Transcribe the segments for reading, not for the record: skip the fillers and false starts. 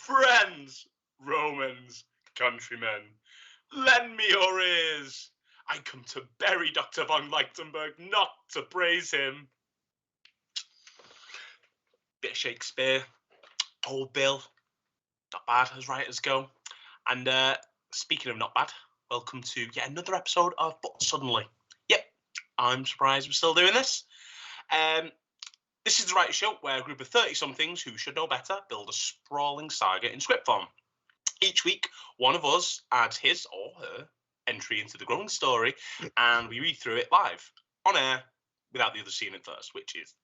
Friends, Romans, countrymen, lend me your ears. I come to bury Dr. von Lichtenberg, not to praise him. Bit of Shakespeare, Old Bill, not bad as writers go. And speaking of not bad, welcome to yet another episode of But Suddenly. Yep, I'm surprised we're still doing this. This is the writer show where a group of 30-somethings who should know better build a sprawling saga in script form. Each week, one of us adds his or her entry into the growing story, and we read through it live, on air, without the other seeing it first, which is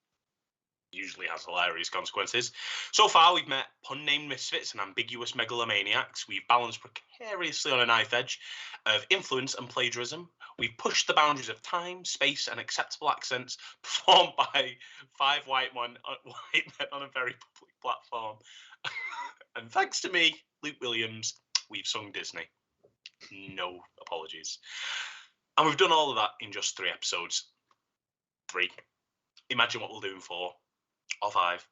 usually has hilarious consequences. So far, we've met pun-named misfits and ambiguous megalomaniacs. We've balanced precariously on a knife edge of influence and plagiarism. We've pushed the boundaries of time, space, and acceptable accents performed by 5 white men on a very public platform. And thanks to me, Luke Williams, we've sung Disney. No apologies. And we've done all of that in just 3 episodes. 3. Imagine what we'll do in 4 or 5.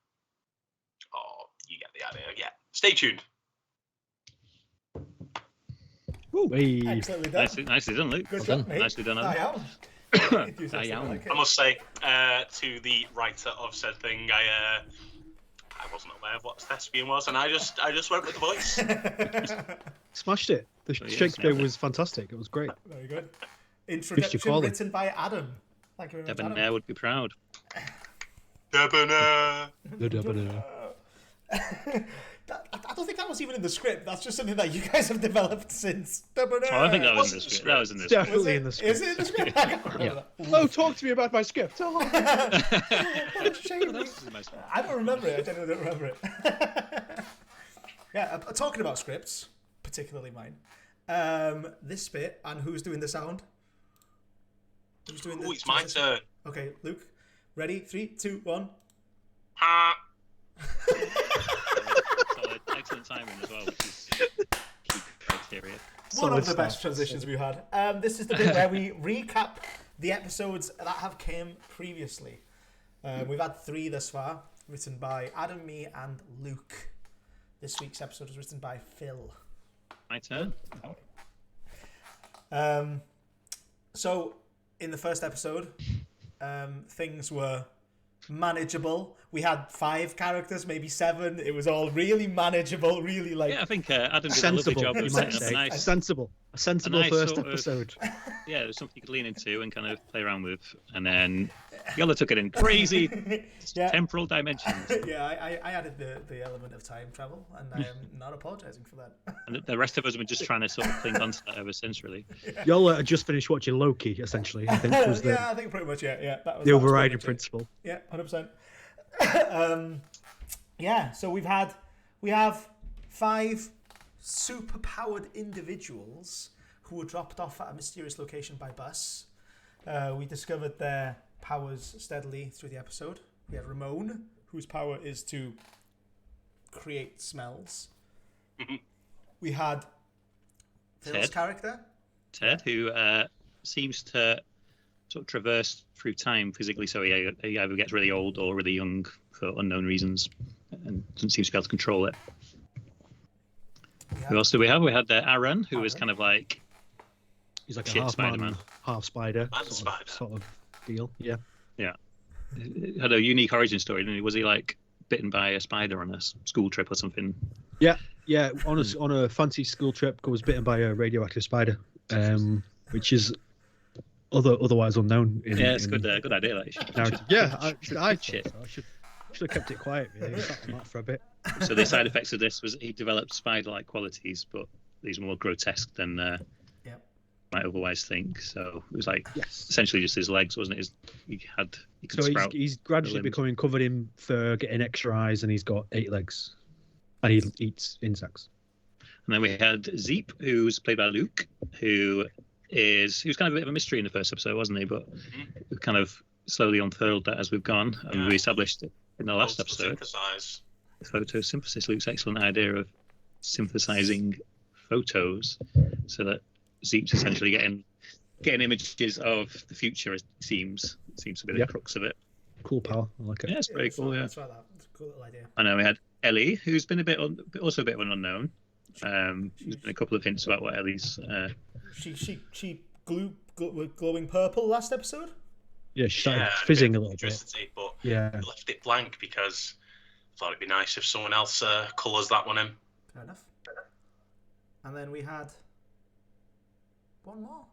Oh, you get the idea. Yeah. Stay tuned. Excellently done. Nicely done, Luke. Good job, mate. Nicely done. I must say, to the writer of said thing, I wasn't aware of what thespian was, and I just went with the voice. Smashed it. The Shakespeare was fantastic. It was great. Very good. Introduction written by Adam. Thank you very much, Debonair would be proud. Debonair. The Debonair. I don't think that was even in the script. That's just something that you guys have developed since. Debonair. Oh, I think that was in the script. That was in the script. Definitely in the script. Is it in the script? I can't remember that. Oh, talk to me about my script. Oh. What a shame. I don't remember it. I genuinely don't remember it. Yeah, talking about scripts, particularly mine. This bit, and who's doing the sound? Who's doing it's my turn. Okay, Luke. Ready? 3, 2, 1. Ha! Excellent timing as well, which is key criteria. One of the best transitions we've had. This is the bit where we recap the episodes that have came previously. We've had 3 thus far, written by Adam, me, and Luke. This week's episode was written by Phil. My turn. So, in the first episode, things were manageable. We had 5 characters, maybe 7. It was all really manageable, really like... Yeah, I think Adam did a lovely job of setting up a nice... A sensible first episode. Yeah, it was something you could lean into and kind of play around with. And then Iolo took it in crazy temporal dimensions. Yeah, I added the element of time travel, and I am not apologising for that. And the rest of us have been just trying to sort of cling on to that ever since, really. Y'all had just finished watching Loki, essentially, I think. Was the, I think pretty much, yeah. That was the overriding principle. Yeah, 100%. So we have 5 superpowered individuals who were dropped off at a mysterious location by bus. We discovered their powers steadily through the episode. We had Ramon, whose power is to create smells. We had Phil's character, Ted, who seems to sort of traverse through time physically, so he either gets really old or really young for unknown reasons, and doesn't seem to be able to control it. Who else do we have? We had Aaron, who was kind of like... He's like a half Spider-Man. Half spider. Spider. Sort of deal, yeah. Yeah. He had a unique origin story, didn't he? Was he like bitten by a spider on a school trip or something? Yeah. On a fancy school trip, was bitten by a radioactive spider, which is otherwise unknown. It's a good idea. Like, narrative. I should have kept it quiet. Really, sat on that for a bit. So the side effects of this was he developed spider-like qualities, but these were more grotesque than might otherwise think. So it was like essentially just his legs, wasn't it? He could sprout. He's gradually becoming covered in fur, getting extra eyes, and he's got 8 legs, and he eats insects. And then we had Zeep, who's played by Luke, he was kind of a bit of a mystery in the first episode, wasn't he? But we've kind of slowly unfurled that as we've gone, and we established it in the last episode. Photosynthesis. Luke's excellent idea of synthesizing photos, so that Zeep's essentially getting images of the future. It seems to be the crux of it. Cool power. I like it. Yeah, it's very cool. Yeah, that's right. That's a cool little idea. I know we had Ellie, who's been also a bit of an unknown. There's been a couple of hints about what Ellie's. She glowing purple last episode. Yeah, she started fizzing a little bit. But Yeah, left it blank because I thought it'd be nice if someone else colours that one in. Fair enough. And then we had one more.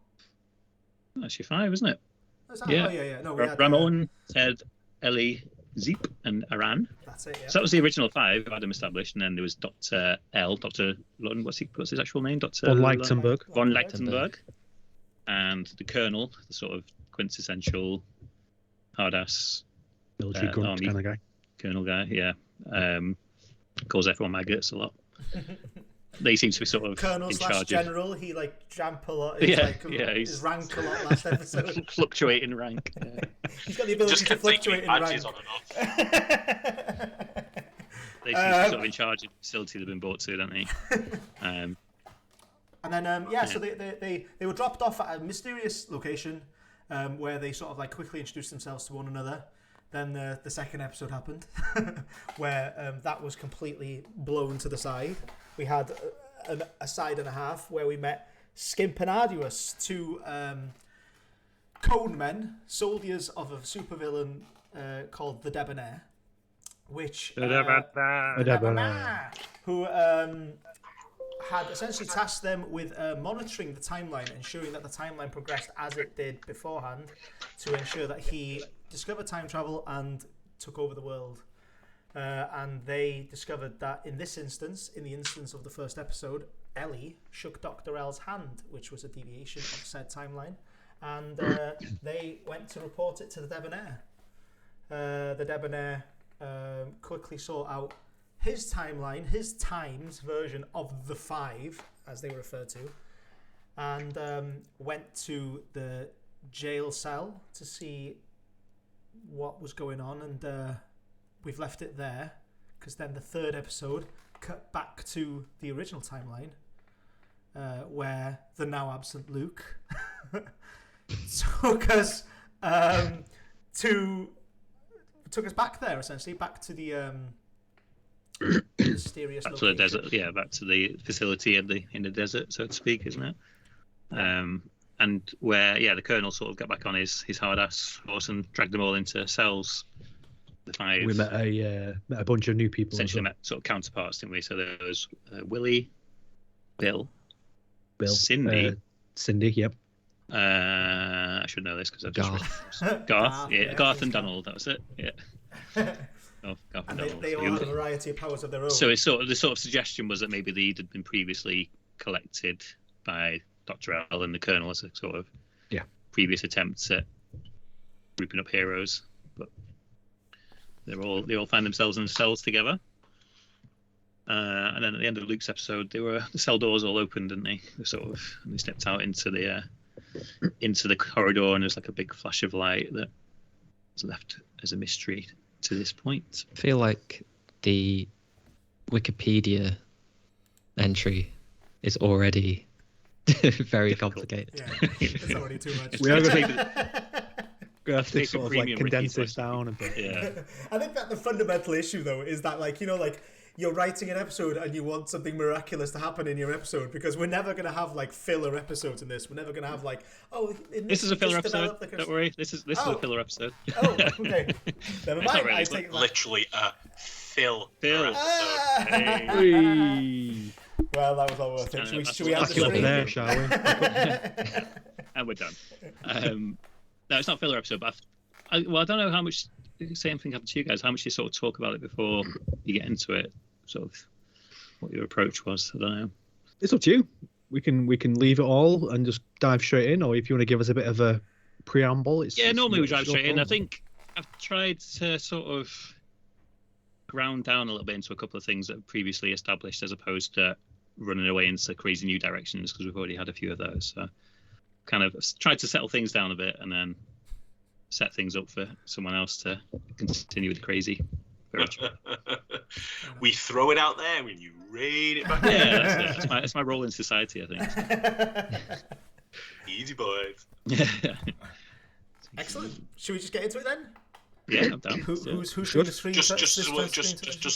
Actually, 5, isn't it? Yeah. Oh, yeah. No, we had Ramon, Ted, Ellie, Zeep, and Aran. That's it. Yeah. So that was the original 5 Adam established, and then there was Dr. L, Dr. Lund, what's his actual name? Dr. Von Lichtenberg. Von Lichtenberg. And the Colonel, the sort of quintessential hard-ass military grunt army kind of guy. Colonel guy, yeah. Calls everyone maggots a lot. They seem to be sort of Colonel in / charge General. He jump a lot. His rank a lot last episode. Fluctuating rank. Yeah. He's got the ability to fluctuate in rank. On and off. They seem to be sort of in charge of the facility they've been brought to, don't they? And then so they were dropped off at a mysterious location where they sort of quickly introduced themselves to one another. Then the second episode happened, where that was completely blown to the side. We had a side and a half where we met Skimp and Arduous, two cone men, soldiers of a supervillain called the Debonair, which who had essentially tasked them with monitoring the timeline, ensuring that the timeline progressed as it did beforehand, to ensure that he discovered time travel and took over the world. And they discovered that in the instance of the first episode, Ellie shook Dr. L's hand, which was a deviation of said timeline, and they went to report it to the Debonair. The Debonair quickly sought out his timeline, his times version of the 5, as they were referred to, and went to the jail cell to see what was going on, and we've left it there because then the third episode cut back to the original timeline where the now absent Luke took us back there, essentially back to the mysterious back to the desert, back to the facility in the desert, so to speak, isn't it? And where the Colonel sort of got back on his hard ass horse and dragged them all into cells. The 5. We met a bunch of new people. Essentially met sort of counterparts, didn't we? So there was Willie, Bill, Cindy, yep. I should know this because I've just Garth, Garth and Donald. That was it. Yeah. Garth and Donald. They all had a variety of powers of their own. So it's the sort of suggestion was that maybe they'd been previously collected by Dr. L and the Colonel as a sort of previous attempts at grouping up heroes, but they all find themselves in cells together. And then at the end of Luke's episode, the cell doors all opened, didn't they? They stepped out into the corridor, and there's a big flash of light that was left as a mystery to this point. I feel like the Wikipedia entry is already very complicated. Yeah, it's already too much. We are going to have to sort of condense this down a bit. Yeah. I think that the fundamental issue though is that you're writing an episode and you want something miraculous to happen in your episode, because we're never going to have filler episodes in this. We're never going to have this is a filler episode. Don't worry, this is a filler episode. Oh, okay. Never mind. Really, I take literally a fill. Episode. Hey. Well, that was all worth it. Should we end Back it up there, shall we? And we're done. No, it's not a filler episode, but I don't know how much. Same thing happened to you guys. How much you sort of talk about it before you get into it? Sort of what your approach was. I don't know. It's up to you. We can leave it all and just dive straight in, or if you want to give us a bit of a preamble. Normally we dive straight in. I think I've tried to sort of ground down a little bit into a couple of things that are previously established, as opposed to running away into crazy new directions, because we've already had a few of those. So kind of tried to settle things down a bit and then set things up for someone else to continue with the crazy. We throw it out there when you read it back. Yeah, that's my role in society, I think. Easy boys. Yeah. Excellent. Should we just get into it then? Yeah, I'm down. Who's Good. doing the screen? Just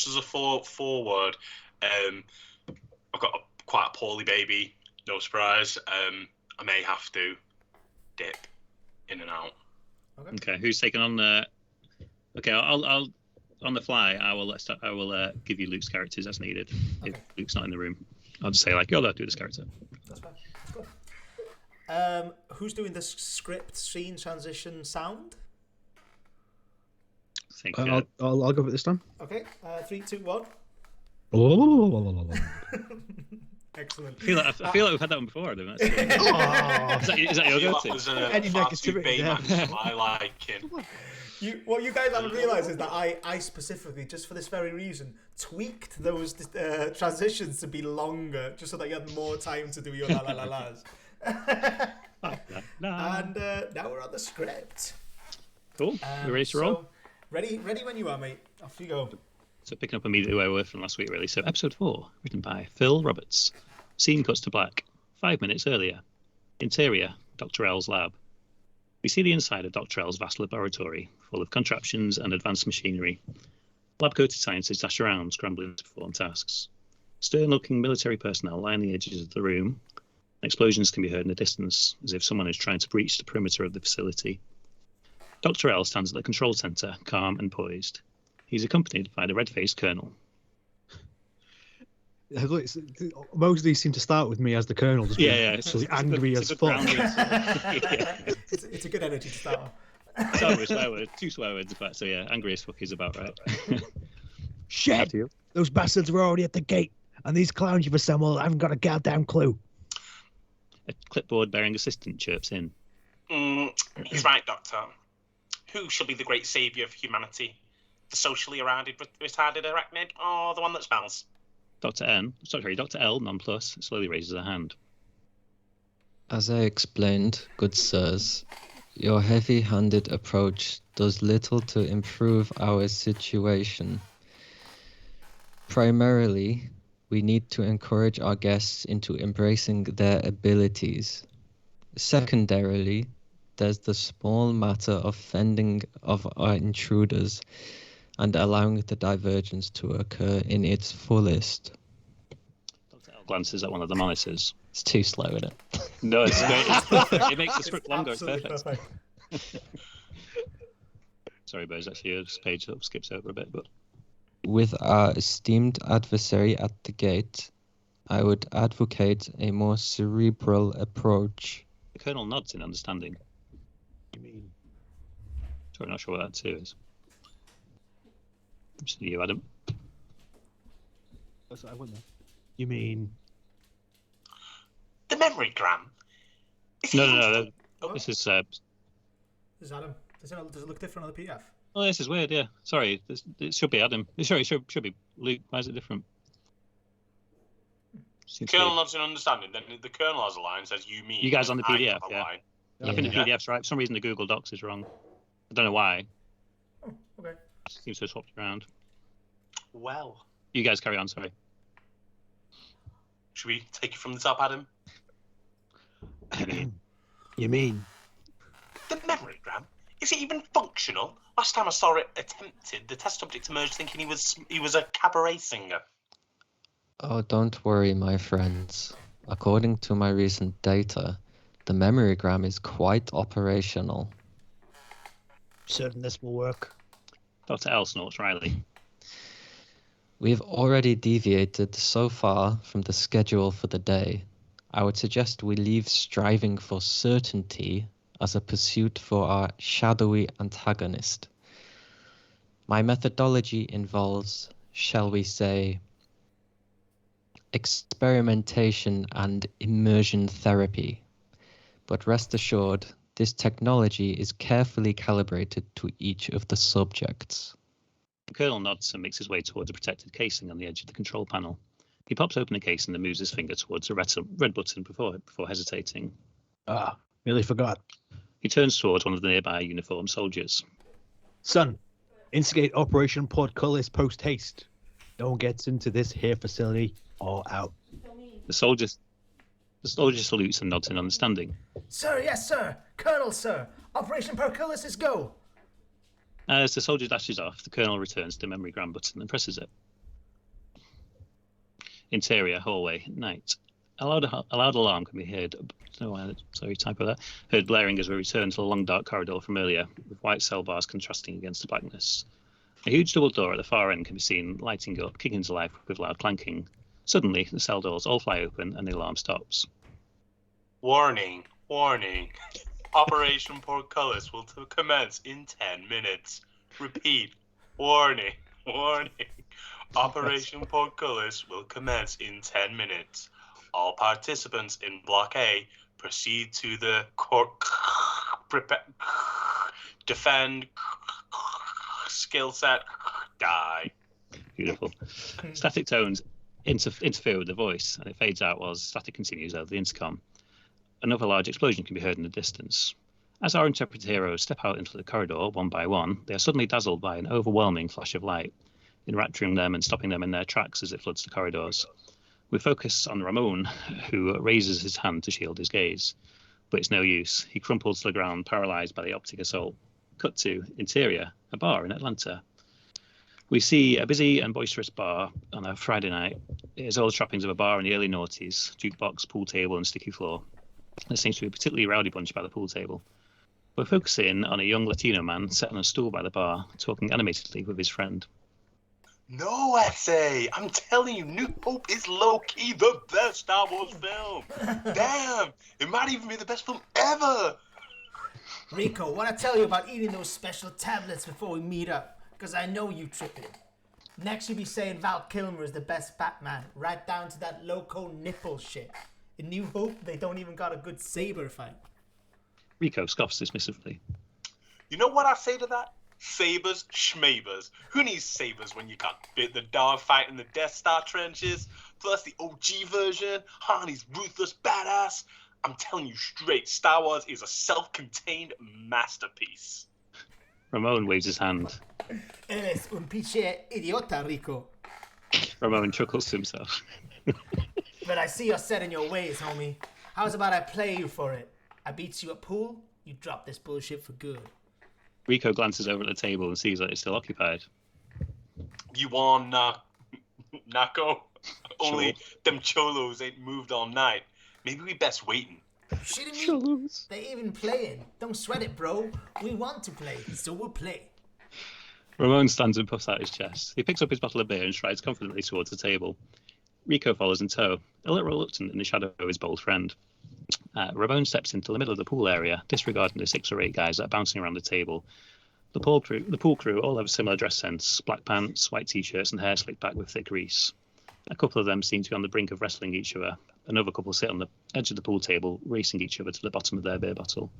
as a forward, I've got quite a poorly baby. No surprise. I may have to dip in and out. Okay, who's taking on the? Okay, I'll on the fly. I will give you Luke's characters as needed. Okay. If Luke's not in the room, I'll just say like, "You'll do this character." That's fine. That's good. Who's doing the script, scene, transition, sound? I think I'll go for it this time. Okay. 3, 2, 1. Oh. Excellent. I feel like we've had that one before, haven't we? Is that your go-to? Any negativity, yeah. I like it. What you guys haven't realised is that I specifically, just for this very reason, tweaked those transitions to be longer, just so that you had more time to do your la la la las. And now we're on the script. Cool. We're ready to roll? So, ready when you are, mate. Off you go. So picking up immediately where we were from last week, really. So episode 4, written by Iolo Roberts. Scene cuts to black. 5 minutes earlier. Interior, Dr. L's lab. We see the inside of Dr. L's vast laboratory, full of contraptions and advanced machinery. Lab-coated scientists dash around, scrambling to perform tasks. Stern-looking military personnel line the edges of the room. Explosions can be heard in the distance, as if someone is trying to breach the perimeter of the facility. Dr. L stands at the control centre, calm and poised. He's accompanied by the red-faced colonel. Most of these seem to start with me as the colonel. Just It's angry as fuck. It's a good energy to start on. Sorry, swear word. 2 swear words, in fact. So yeah, angry as fuck is about right. Shit! Those bastards were already at the gate, and these clowns you've assembled haven't got a goddamn clue. A clipboard-bearing assistant chirps in. He's right, Doctor. Who shall be the great saviour of humanity? The socially retarded arachnid, or the one that smells? Dr. L, nonplus, slowly raises a hand. As I explained, good sirs, your heavy-handed approach does little to improve our situation. Primarily, we need to encourage our guests into embracing their abilities. Secondarily, there's the small matter of fending off our intruders and allowing the divergence to occur in its fullest. Dr. L glances at one of the monitors. It's too slow, isn't it? No, it's great. It's perfect. It makes the script longer. It's perfect. Sorry, Buzz, actually, this page skips over a bit, but... With our esteemed adversary at the gate, I would advocate a more cerebral approach. The Colonel nods in understanding. You mean? Sorry, I'm not sure what that too is. Just you, Adam. I wouldn't know. You mean? The memory gram? No. This is... This is Adam. Does it look different on the PDF? Oh, this is weird, yeah. Sorry, it should be Adam. Sorry, it should be Luke. Why is it different? Colonel nods in understanding. Then the Colonel has a line says, "You mean." You guys on the PDF, yeah. Line. I think the PDF's right. For some reason, the Google Docs is wrong. I don't know why. Oh, okay. It seems to have swapped around. Well. You guys carry on, sorry. Should we take it from the top, Adam? You mean? The memory gram? Is it even functional? Last time I saw it attempted, the test subject emerged thinking he was a cabaret singer. Oh, don't worry, my friends. According to my recent data, the memorygram is quite operational. Certain this will work. Dr. L snorts Riley. We've already deviated so far from the schedule for the day. I would suggest we leave striving for certainty as a pursuit for our shadowy antagonist. My methodology involves, shall we say, experimentation and immersion therapy. But rest assured, this technology is carefully calibrated to each of the subjects. The Colonel nods and makes his way towards a protected casing on the edge of the control panel. He pops open the casing and moves his finger towards the red button before hesitating. Nearly forgot. He turns towards one of the nearby uniformed soldiers. Son, instigate Operation Portcullis post haste. No one gets into this here facility or out. The soldier salutes and nods in understanding. Sir, yes, sir. Colonel, sir. Operation Portcullis is go. As the soldier dashes off, the colonel returns to the memory gram button and presses it. Interior hallway, night. A loud alarm can be heard. Typo that. Heard blaring as we return to the long dark corridor from earlier, with white cell bars contrasting against the blackness. A huge double door at the far end can be seen lighting up, kicking to life with loud clanking. Suddenly, the cell doors all fly open and the alarm stops. Warning, warning. Operation Portcullis will commence in 10 minutes. Repeat, warning, warning. Operation Portcullis will commence in 10 minutes. All participants in Block A proceed to the defend skill set die. Beautiful. Static tones interfere with the voice, and it fades out while static continues over the intercom. Another large explosion can be heard in the distance. As our interpreted heroes step out into the corridor one by one, they are suddenly dazzled by an overwhelming flash of light, enrapturing them and stopping them in their tracks as it floods the corridors. We focus on Ramon, who raises his hand to shield his gaze, but it's no use. He crumples to the ground, paralyzed by the optic assault. Cut to interior, a bar in Atlanta. We see a busy and boisterous bar on a Friday night. It has all the trappings of a bar in the early noughties: jukebox, pool table, and sticky floor. There seems to be a particularly rowdy bunch by the pool table. We're focusing on a young Latino man sat on a stool by the bar, talking animatedly with his friend. No essay! I'm telling you, New Hope is low-key the best Star Wars film! Damn! It might even be the best film ever! Rico, want to tell you about eating those special tablets before we meet up, because I know you tripping. Next you'll be saying Val Kilmer is the best Batman, right down to that loco nipple shit. In New Hope, they don't even got a good saber fight. Rico scoffs dismissively. You know what I say to that? Sabers, schmabers. Who needs sabers when you got the dog fight in the Death Star trenches? Plus the OG version, Han's ruthless badass. I'm telling you straight, Star Wars is a self-contained masterpiece. Ramon waves his hand. Eres un pinche idiota, Rico. Ramon chuckles to himself. But I see you're set in your ways, homie. How's about I play you for it? I beats you at pool, you drop this bullshit for good. Rico glances over at the table and sees that it's still occupied. You want Naco? Only Sure. them cholos ain't moved all night. Maybe we best waiting. Shitting me? They even playing. Don't sweat it, bro. We want to play, so we'll play. Ramon stands and puffs out his chest. He picks up his bottle of beer and strides confidently towards the table. Rico follows in tow, a little reluctant in the shadow of his bold friend. Ramon steps into the middle of the pool area, disregarding the 6 or 8 guys that are bouncing around the table. The pool crew all have a similar dress sense: black pants, white t-shirts, and hair slicked back with thick grease. A couple of them seem to be on the brink of wrestling each other. Another couple sit on the edge of the pool table, racing each other to the bottom of their beer bottle.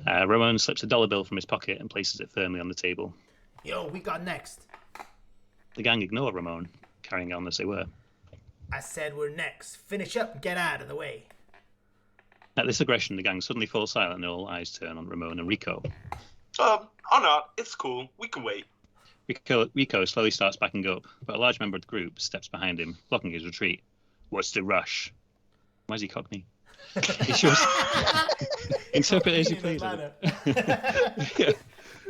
Ramon slips a dollar bill from his pocket and places it firmly on the table. Yo, we got next. The gang ignore Ramon, carrying on as they were. I said we're next. Finish up and get out of the way. At this aggression, the gang suddenly falls silent and all eyes turn on Ramon and Rico. Or not. It's cool. We can wait. Rico slowly starts backing up, but a large member of the group steps behind him, blocking his retreat. What's the rush? Why is he cockney? He shoves... Interpret as you please.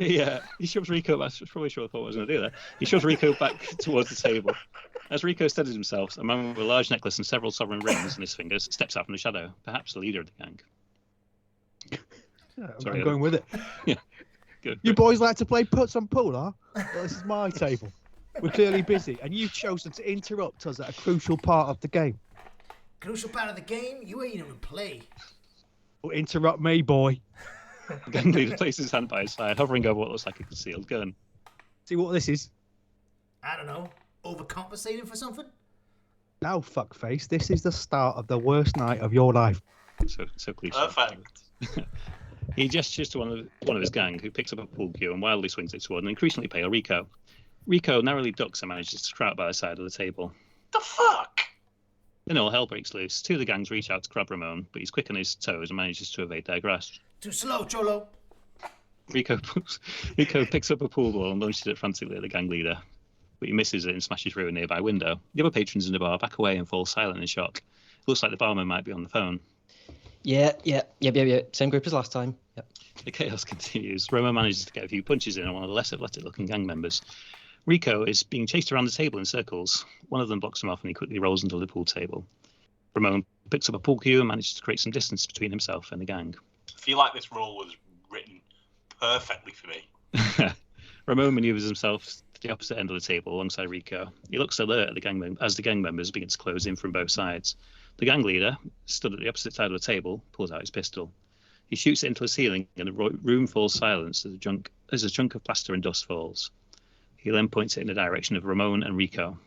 Yeah, he shoves Rico back. Probably sure I thought I was going to do that. He shoves Rico back towards the table. As Rico steadies himself, a man with a large necklace and several sovereign rings in his fingers steps out from the shadow, perhaps the leader of the gang. Yeah, I'm going with it. Yeah, good. You boys like to play puts on pool, huh? Well, this is my table. We're clearly busy, and you've chosen to interrupt us at a crucial part of the game. Crucial part of the game? You ain't even play. Well, interrupt me, boy. The gang leader places his hand by his side, hovering over what looks like a concealed gun. See what this is? I don't know. Overcompensating for something? Now, fuckface, this is the start of the worst night of your life. So cliche. Perfect. He gestures to one of his gang, who picks up a pool cue and wildly swings it toward an increasingly pale Rico. Rico narrowly ducks and manages to crouch by the side of the table. The fuck? Then all hell breaks loose. 2 of the gangs reach out to grab Ramon, but he's quick on his toes and manages to evade their grasp. Too slow, Cholo. Rico picks up a pool ball and launches it frantically at the gang leader, but he misses it and smashes through a nearby window. The other patrons in the bar back away and fall silent in shock. It looks like the barman might be on the phone. Yeah. Same group as last time. Yep. The chaos continues. Roma manages to get a few punches in on one of the less athletic-looking gang members. Rico is being chased around the table in circles. One of them blocks him off and he quickly rolls into the pool table. Ramon picks up a pool cue and manages to create some distance between himself and the gang. I feel like this role was written perfectly for me. Ramon maneuvers himself to the opposite end of the table alongside Rico. He looks alert at as the gang members begin to close in from both sides. The gang leader, stood at the opposite side of the table, pulls out his pistol. He shoots it into the ceiling and the room falls silent as a chunk of plaster and dust falls. He then points it in the direction of Ramon and Rico.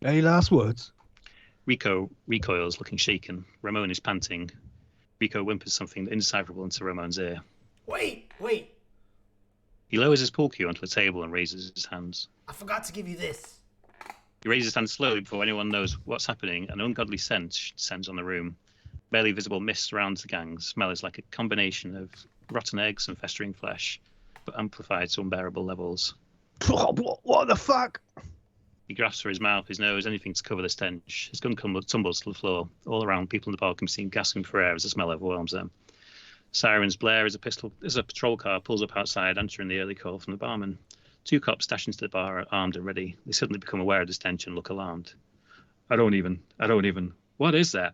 Any last words? Rico recoils, looking shaken. Ramon is panting. Rico whimpers something indecipherable into Ramon's ear. Wait! He lowers his pool cue onto the table and raises his hands. I forgot to give you this. He raises his hand slowly before anyone knows what's happening. An ungodly scent descends on the room. Barely visible mist surrounds the gang. The smell is like a combination of rotten eggs and festering flesh, but amplified to unbearable levels. What the fuck? He grasps for his mouth, his nose, anything to cover the stench. His gun tumbles to the floor. All around, people in the bar can be seen gasping for air as the smell overwhelms them. Sirens blare as a patrol car pulls up outside, answering the early call from the barman. Two cops dash into the bar, armed and ready. They suddenly become aware of the stench and look alarmed. I don't even. What is that?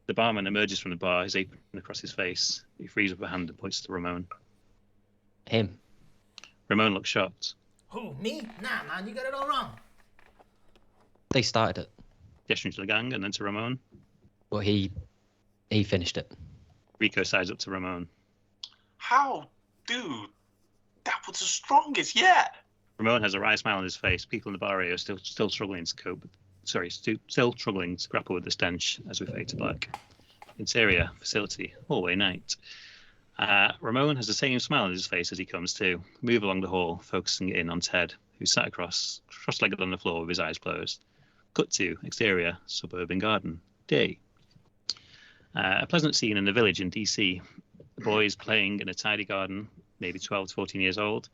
The barman emerges from the bar, his apron across his face. He frees up a hand and points to Ramon. Him. Ramon looks shocked. Who, me? Nah, man, you got it all wrong. They started it, Gesturing to the gang and then to Ramon. but he finished it. Rico sides up to Ramon. How? Dude, that was the strongest yet. Ramon has a wry smile on his face. People in the bar area are still struggling to cope. Still struggling to grapple with the stench as we fade to black. Interior facility, hallway night. Ramon has the same smile on his face as he comes to. Move along the hall, focusing in on Ted, who sat cross-legged on the floor with his eyes closed. Cut to exterior, suburban garden. Day. A pleasant scene in the village in DC. The boys playing in a tidy garden, maybe 12 to 14 years old.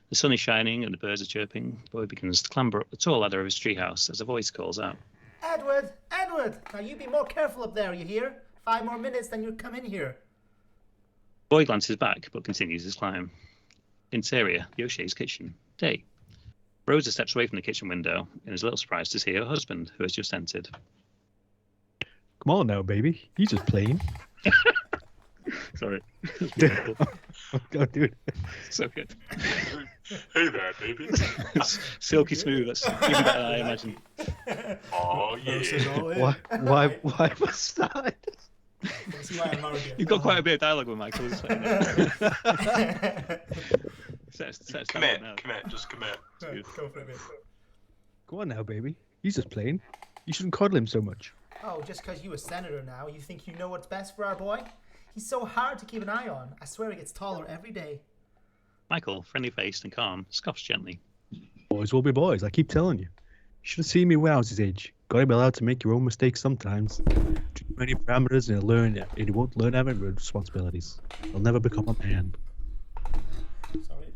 The sun is shining and the birds are chirping. The boy begins to clamber up the tall ladder of his treehouse as a voice calls out. Edward! Now you be more careful up there, you hear? 5 more minutes, then you come in here. The boy glances back but continues his climb. Interior, Yoshi's kitchen. Day. Rosa steps away from the kitchen window and is a little surprised to see her husband, who has just entered. Come on now, baby. He's just playing. Sorry. Oh, God, dude. So good. Hey there, baby. Silky smooth. That's even better than I imagined. Oh, yeah. Why was that? See why I'm married. You've got quite a bit of dialogue with Michael. Commit. Just commit. Go for it, mate. Come on now, baby. He's just playing. You shouldn't coddle him so much. Oh, just because you a senator now, you think you know what's best for our boy? He's so hard to keep an eye on. I swear he gets taller every day. Michael, friendly-faced and calm, scoffs gently. Boys will be boys, I keep telling you. You should have seen me when I was his age. Gotta be allowed to make your own mistakes sometimes. Too many parameters and he won't learn having responsibilities. He'll never become a man. Sorry.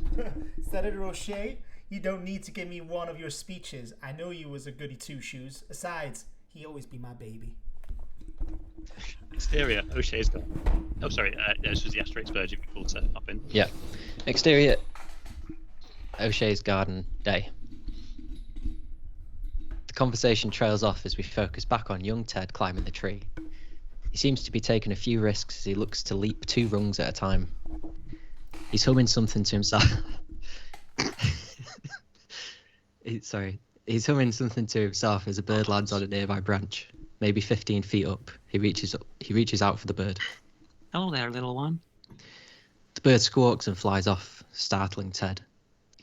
Senator O'Shea, you don't need to give me one of your speeches. I know you was a goody two-shoes. Besides, he always be my baby. Exterior, O'Shea's gone. Oh, sorry, this was the Asterix Virgin we pulled to hop in. Yeah. Exterior, O'Shea's garden. Day. The conversation trails off as we focus back on young Ted climbing the tree. He seems to be taking a few risks as he looks to leap 2 rungs at a time. He's humming something to himself. He's humming something to himself as a bird lands on a nearby branch. Maybe 15 feet up. He reaches out for the bird. Hello there, little one. The bird squawks and flies off, startling Ted.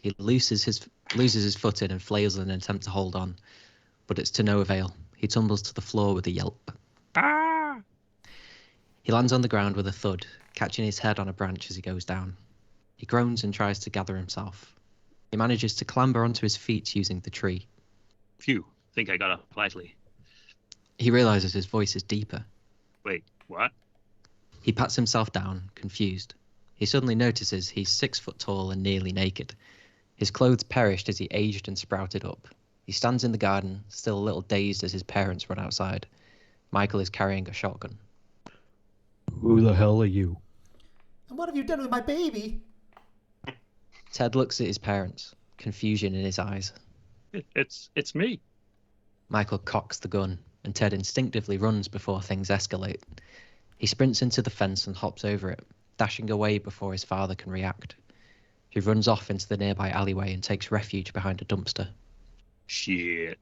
He loses his footing and flails in an attempt to hold on, but it's to no avail. He tumbles to the floor with a yelp. Ah! He lands on the ground with a thud, catching his head on a branch as he goes down. He groans and tries to gather himself. He manages to clamber onto his feet using the tree. Phew, think I got up politely. He realizes his voice is deeper. Wait, what? He pats himself down, confused. He suddenly notices he's 6 foot tall and nearly naked. His clothes perished as he aged and sprouted up. He stands in the garden, still a little dazed as his parents run outside. Michael is carrying a shotgun. Who the hell are you? And what have you done with my baby? Ted looks at his parents, confusion in his eyes. It's me. Michael cocks the gun, and Ted instinctively runs before things escalate. He sprints into the fence and hops over it, dashing away before his father can react. He runs off into the nearby alleyway and takes refuge behind a dumpster. Shit.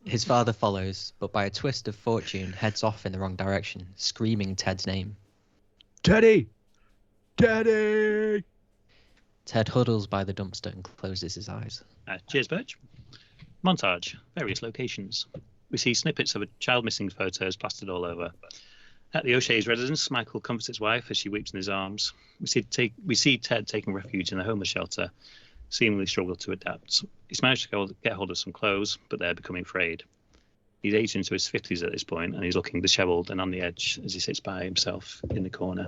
His father follows, but by a twist of fortune heads off in the wrong direction, screaming Ted's name. Teddy! Teddy! Ted huddles by the dumpster and closes his eyes. Cheers, Birch. Montage. Various locations. We see snippets of a child missing photos plastered all over. At the O'Shea's residence, Michael comforts his wife as she weeps in his arms. We see Ted taking refuge in a homeless shelter, seemingly struggle to adapt. He's managed to get hold of some clothes, but they're becoming frayed. He's aged into his 50s at this point, and he's looking dishevelled and on the edge as he sits by himself in the corner.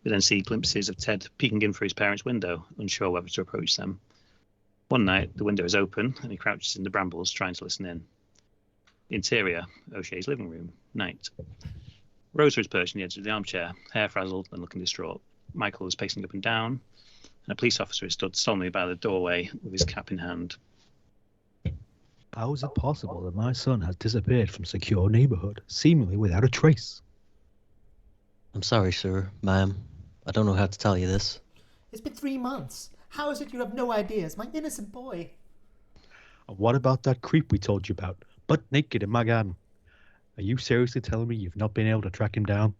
We then see glimpses of Ted peeking in through his parents' window, unsure whether to approach them. One night, the window is open, and he crouches in the brambles, trying to listen in. Interior, O'Shea's living room, night. Rosa is perched on the edge of the armchair, hair frazzled and looking distraught. Michael is pacing up and down, and a police officer is stood solemnly by the doorway with his cap in hand. How is it possible that my son has disappeared from secure neighborhood, seemingly without a trace? I'm sorry, sir, ma'am. I don't know how to tell you this. It's been 3 months. How is it you have no ideas? My innocent boy. And what about that creep we told you about, butt naked in my garden? Are you seriously telling me you've not been able to track him down?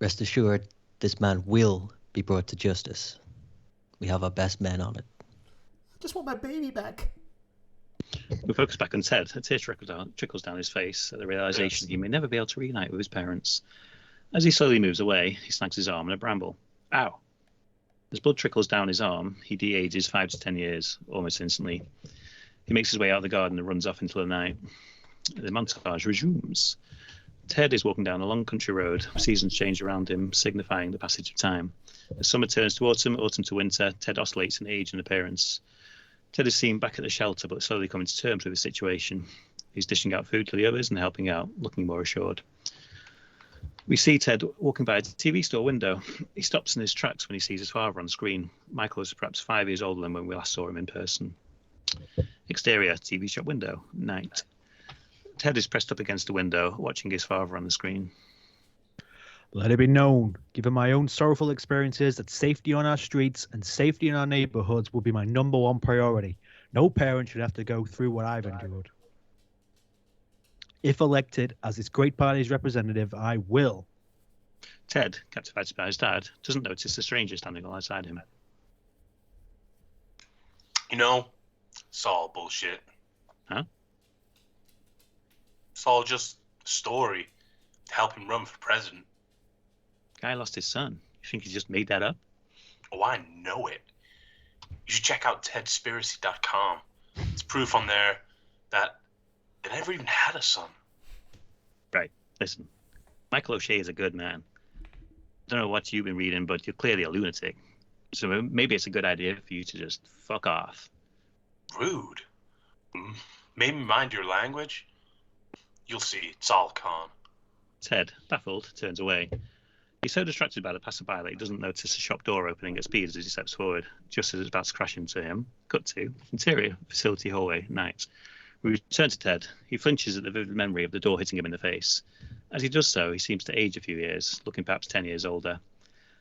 Rest assured, this man will be brought to justice. We have our best men on it. I just want my baby back. We focus back on Ted. A tear trickles down his face at the realization he may never be able to reunite with his parents. As he slowly moves away, he snags his arm in a bramble. Ow! As blood trickles down his arm, he de-ages 5 to 10 years, almost instantly. He makes his way out of the garden and runs off into the night. The montage resumes. Ted is walking down a long country road. Seasons change around him, signifying the passage of time. As summer turns to autumn, autumn to winter, Ted oscillates in age and appearance. Ted is seen back at the shelter, but slowly coming to terms with the situation. He's dishing out food to the others and helping out, looking more assured. We see Ted walking by a TV store window. He stops in his tracks when he sees his father on screen. Michael is perhaps 5 years older than when we last saw him in person. Exterior, TV shop window, night. Ted is pressed up against the window, watching his father on the screen. Let it be known, given my own sorrowful experiences, that safety on our streets and safety in our neighborhoods will be my #1 priority. No parent should have to go through what I've endured. If elected as this great party's representative, I will. Ted, captivated by his dad, doesn't notice the stranger standing alongside him. You know, it's all bullshit. Huh? It's all just a story to help him run for president. Guy lost his son. You think he just made that up? Oh, I know it. You should check out tedspiracy.com. It's proof on there that they never even had a son. Right. Listen, Michael O'Shea is a good man. I don't know what you've been reading, but you're clearly a lunatic. So maybe it's a good idea for you to just fuck off. Rude. Maybe mind your language. You'll see, it's all con. Ted, baffled, turns away. He's so distracted by the passerby that he doesn't notice the shop door opening at speed as he steps forward, just as it's about to crash into him. Cut to interior, facility hallway, night. We return to Ted. He flinches at the vivid memory of the door hitting him in the face. As he does so, he seems to age a few years, looking perhaps 10 years older.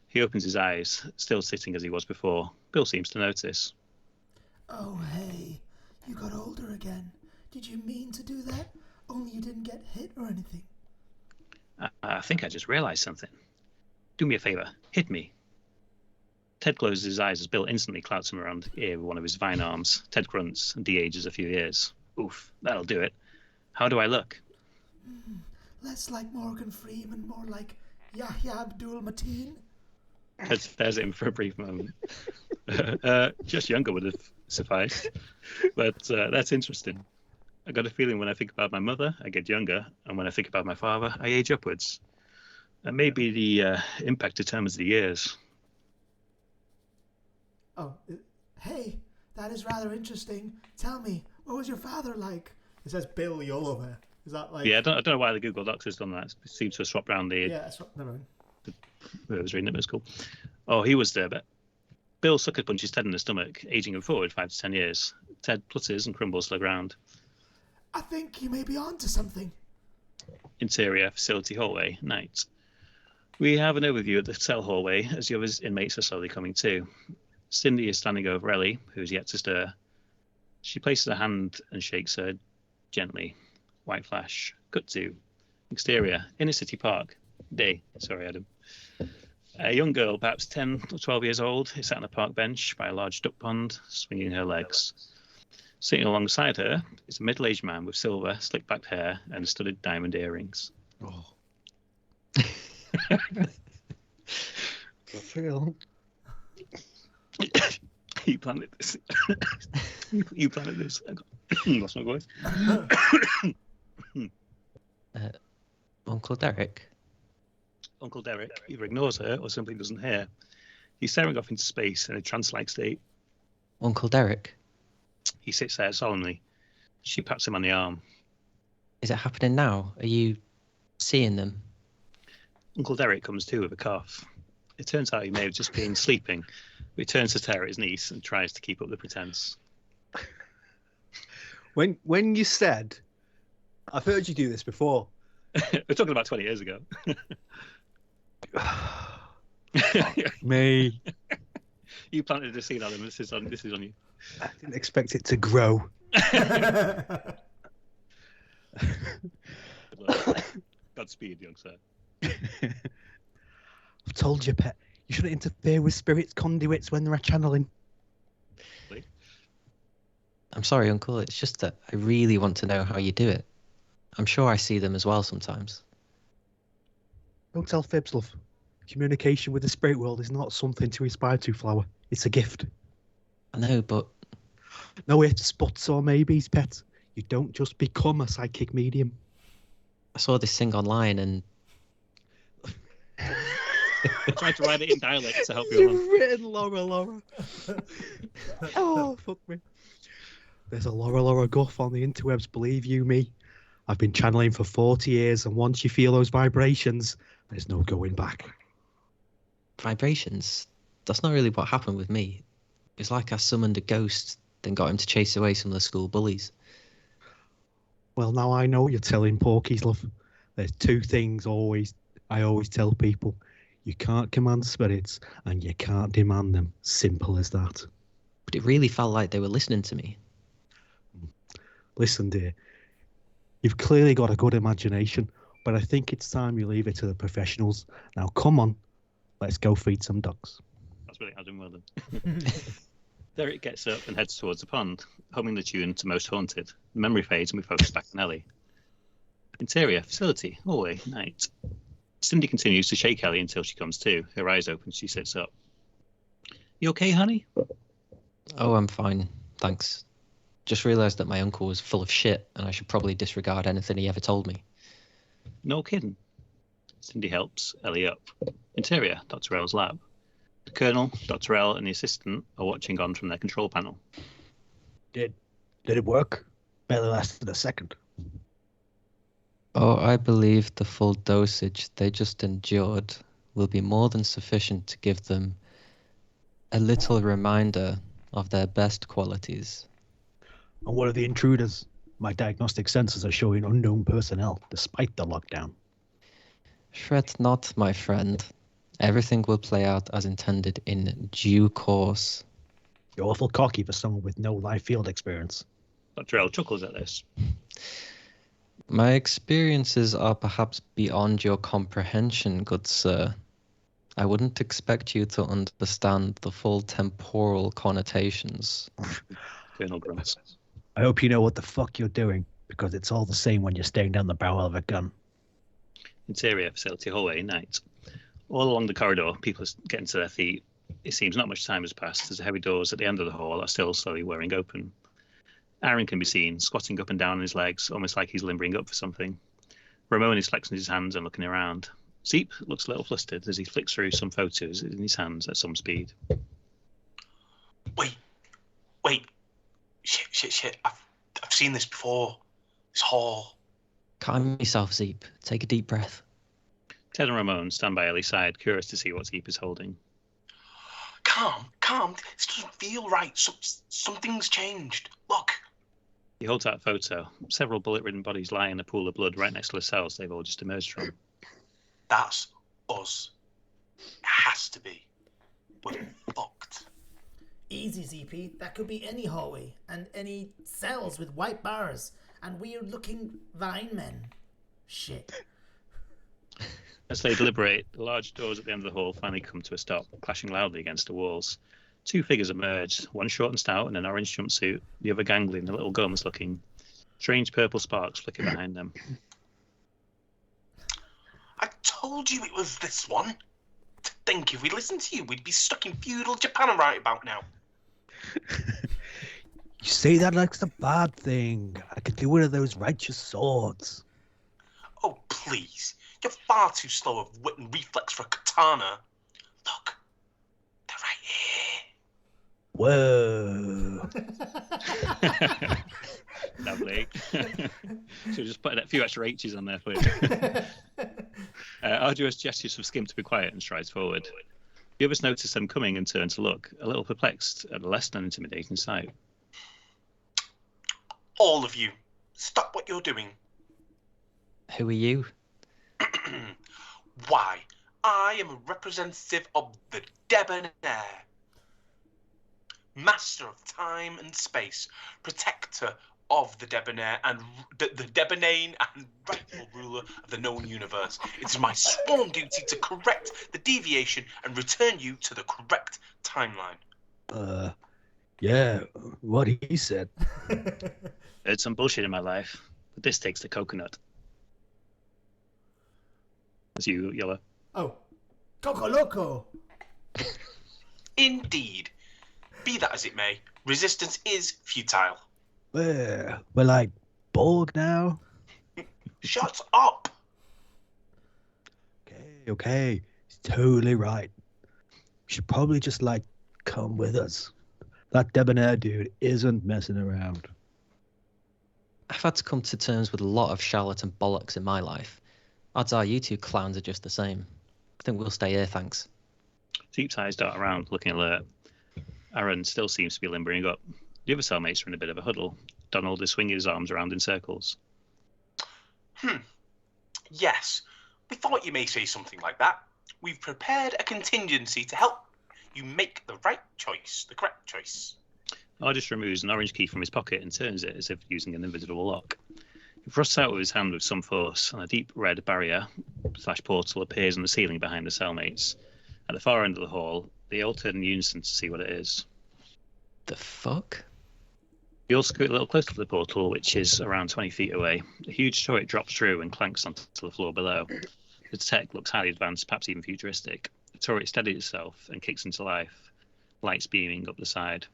He opens his eyes, still sitting as he was before. Bill seems to notice. Oh, hey, you got older again. Did you mean to do that? Only you didn't get hit or anything. I think I just realized something. Do me a favor. Hit me. Ted closes his eyes as Bill instantly clouts him around the ear with one of his vine arms. Ted grunts and de-ages a few years. Oof, that'll do it. How do I look? Less like Morgan Freeman, more like Yahya Abdul-Mateen. Ted stares at him for a brief moment. Just younger would have sufficed. But that's interesting. I got a feeling when I think about my mother, I get younger, and when I think about my father, I age upwards. And maybe the impact determines the years. Oh, hey, that is rather interesting. Tell me, what was your father like? It says Bill Yolover Is that like? Yeah, I don't know why the Google Docs has done that. It seems to have swapped around the. Yeah, that's what. Never mind. It was reading it, but it's cool. Oh, he was there, but Bill sucker punches Ted in the stomach, aging him forward 5 to 10 years. Ted flutters and crumbles to the ground. I think you may be onto something. Interior facility hallway, night. We have an overview of the cell hallway as the other inmates are slowly coming to. Cindy is standing over Ellie, who is yet to stir. She places her hand and shakes her gently. White flash. Cut to. Exterior. Inner City Park. Day. Sorry, Adam. A young girl, perhaps 10 or 12 years old, is sat on a park bench by a large duck pond, swinging her legs. Sitting alongside her is a middle-aged man with silver, slick-backed hair and studded diamond earrings. Oh. Phil. You planted this. You planted this. I lost my voice. Uncle Derek. Uncle Derek either ignores her or simply doesn't hear. He's staring off into space in a trance-like state. Uncle Derek. He sits there solemnly. She pats him on the arm. Is it happening now? Are you seeing them? Uncle Derek comes to with a cough. It turns out he may have just been sleeping, but he turns to stare at his niece and tries to keep up the pretense. When you said, I've heard you do this before. We're talking about 20 years ago. Me. You planted the seed, Adam. This is on you. I didn't expect it to grow. Godspeed, young sir. I've told you, pet. You shouldn't interfere with spirits conduits when they're channeling. I'm sorry, Uncle. It's just that I really want to know how you do it. I'm sure I see them as well sometimes. Don't tell fibs, love. Communication with the spirit world is not something to aspire to, Flower. It's a gift. I know, but... No ifs, buts, or maybes, pet. You don't just become a psychic medium. I saw this thing online and... I tried to write it in dialect to help you along. You've written Laura. Oh, fuck me. There's a Laura guff on the interwebs, believe you me. I've been channeling for 40 years, and once you feel those vibrations, there's no going back. Vibrations? That's not really what happened with me. It's like I summoned a ghost, then got him to chase away some of the school bullies. Well, now I know you're telling porkies, love. There's two things I always tell people. You can't command spirits, and you can't demand them. Simple as that. But it really felt like they were listening to me. Listen, dear. You've clearly got a good imagination, but I think it's time you leave it to the professionals. Now, come on. Let's go feed some ducks. That's really Adam, well done. Derek gets up and heads towards the pond, humming the tune to Most Haunted. The memory fades and we focus back on Ellie. Interior, facility, hallway, night. Cindy continues to shake Ellie until she comes to. Her eyes open, she sits up. You okay, honey? Oh, I'm fine. Thanks. Just realised that my uncle was full of shit and I should probably disregard anything he ever told me. No kidding. Cindy helps Ellie up. Interior, Dr. L's lab. The Colonel, Dr. L, and the assistant are watching on from their control panel. Did it work? Barely lasted a second. Oh, I believe the full dosage they just endured will be more than sufficient to give them a little reminder of their best qualities. And what are the intruders? My diagnostic sensors are showing unknown personnel, despite the lockdown. Fret not, my friend. Everything will play out as intended in due course. You're awful cocky for someone with no live field experience. Dr. L chuckles at this. My experiences are perhaps beyond your comprehension, good sir. I wouldn't expect you to understand the full temporal connotations. Colonel grunts. I hope you know what the fuck you're doing, because it's all the same when you're staring down the barrel of a gun. Interior, facility hallway, night. All along the corridor, people are getting to their feet. It seems not much time has passed as the heavy doors at the end of the hall are still slowly whirring open. Aaron can be seen, squatting up and down on his legs, almost like he's limbering up for something. Ramon is flexing his hands and looking around. Zeep looks a little flustered as he flicks through some photos in his hands at some speed. Wait. Shit. I've seen this before. This hall. Calm yourself, Zeep. Take a deep breath. Ted and Ramon stand by Ellie's side, curious to see what Zeep is holding. Calm. This doesn't feel right. Something's changed. Look. He holds out a photo. Several bullet-ridden bodies lie in a pool of blood right next to the cells they've all just emerged from. That's us. It has to be. We're fucked. Easy, ZP. That could be any hallway and any cells with white bars and weird-looking vine men. Shit. As they deliberate, the large doors at the end of the hall finally come to a stop, clashing loudly against the walls. Two figures emerge, one short and stout in an orange jumpsuit, the other gangly and a little gums-looking. Strange purple sparks flicker behind them. I told you it was this one. To think if we listened to you, we'd be stuck in feudal Japan right about now. You say that like it's a bad thing. I could do one of those righteous swords. Oh, please. You're far too slow of wit and reflex for a katana. Look, they're right here. Whoa. Lovely. So just put a few extra H's on there for you. Arduous gestures for Skim to be quiet and strides forward. The others notice them coming and turn to look, a little perplexed at the less than intimidating sight. All of you, stop what you're doing. Who are you? Why, I am a representative of the Debonair. Master of time and space, protector of the Debonair and the Debonair and rightful ruler of the known universe. It is my sworn duty to correct the deviation and return you to the correct timeline. Yeah, what he said. Heard some bullshit in my life, but this takes the coconut. That's you, Yellow. Oh, Coco Loco. Indeed. Be that as it may, resistance is futile. We're like Borg now. Shut up! Okay, he's totally right. We should probably just come with us. That Debonair dude isn't messing around. I've had to come to terms with a lot of charlatan bollocks in my life. Odds are you two clowns are just the same. I think we'll stay here, thanks. Zeep's eyes dart around, looking alert. Aaron still seems to be limbering up. The other cellmates are in a bit of a huddle. Donald is swinging his arms around in circles. Yes, we thought you may say something like that. We've prepared a contingency to help you make the right choice, the correct choice. Argus removes an orange key from his pocket and turns it as if using an invisible lock. He thrusts out with his hand with some force, and a deep red barrier/portal appears on the ceiling behind the cellmates. At the far end of the hall, they all turn in unison to see what it is. The fuck? You all scoot a little closer to the portal, which is around 20 feet away. A huge turret drops through and clanks onto the floor below. The tech looks highly advanced, perhaps even futuristic. The turret steadies itself and kicks into life, lights beaming up the side.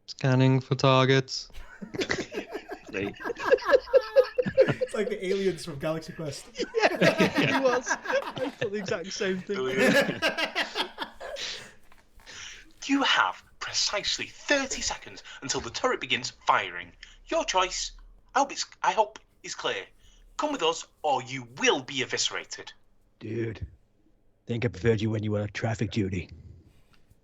Scanning for targets. It's like the aliens from Galaxy Quest. Yeah, he was. I thought the exact same thing. You have precisely 30 seconds until the turret begins firing. Your choice, I hope, is clear. Come with us, or you will be eviscerated. Dude, think I preferred you when you were on traffic duty.